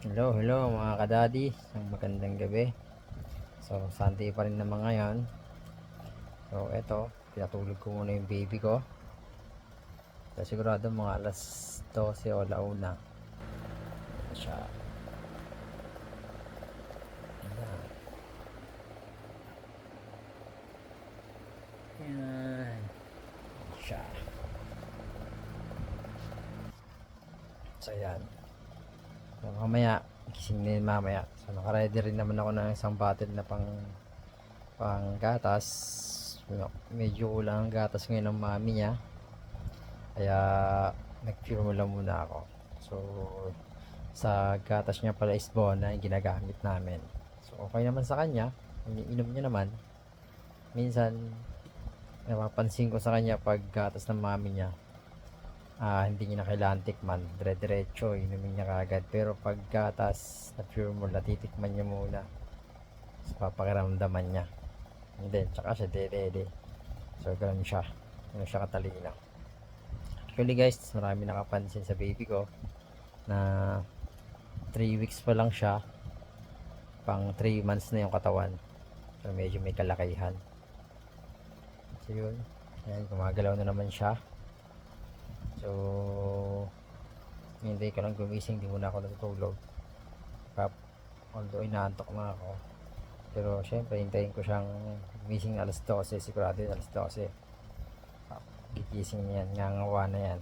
Hello, hello mga kadadi. Isang magandang gabi. So, Sunday pa rin naman ngayon. So, eto, pinatulog ko muna yung baby ko. So, sigurado mga alas 12 o alauna. Siya. Ayan. Ayan. Siya. So, ayan. So, mamaya, gising na yun mamaya. So, nakaready rin naman ako ng isang bottle na pang gatas. Medyo kulang ang gatas ngayon ng mami niya. Kaya, nag-formula muna ako. So, sa gatas niya pala is Bona yung ginagamit namin. So, okay naman sa kanya. Iniinom niya naman. Minsan, napapansin ko sa kanya pag gatas ng mami niya, hindi niya na kailangan tikman. Dire-diretso, inumin niya kagad. Pero pag gatas na pure mula, titikman niya muna. So, papakiramdaman niya. And then, tsaka siya dede. So, ganun siya. Ganun siya katalino. Actually guys, marami nakapansin sa baby ko na 3 weeks pa lang siya, pang 3 months na yung katawan. So medyo may kalakihan. So yun, ayan, gumagalaw na naman siya. So hindi ko lang gumising, di muna ako natutulog. Although inaantok na ako, pero syempre hintayin ko siyang gumising alas 12, sigurado yun alas 12 gigising niyan, ngangawa na yan.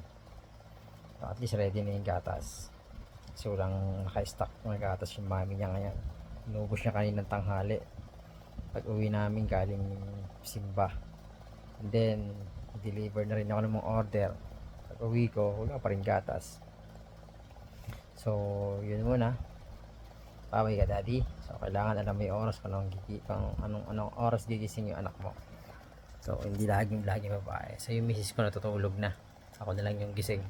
So, at least ready na yung gatas. So lang naka-stock ng gatas yung mami niya ngayon. Inubos niya kaninang tanghali pag uwi namin galing simba. And then deliver na rin ako ng mga order. Pag uwi ko wala pa rin gatas. So yun muna, paway ka daddy. So kailangan alam mo yung oras kung anong oras gigising yung anak mo. So hindi laging babae. So yung misis ko natutulog na, ako na lang yung gising.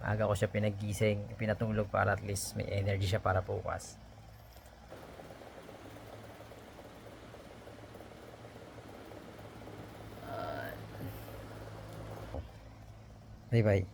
Maaga ko siya pinagising, pinatulog para at least may energy siya para bukas. Bye bye.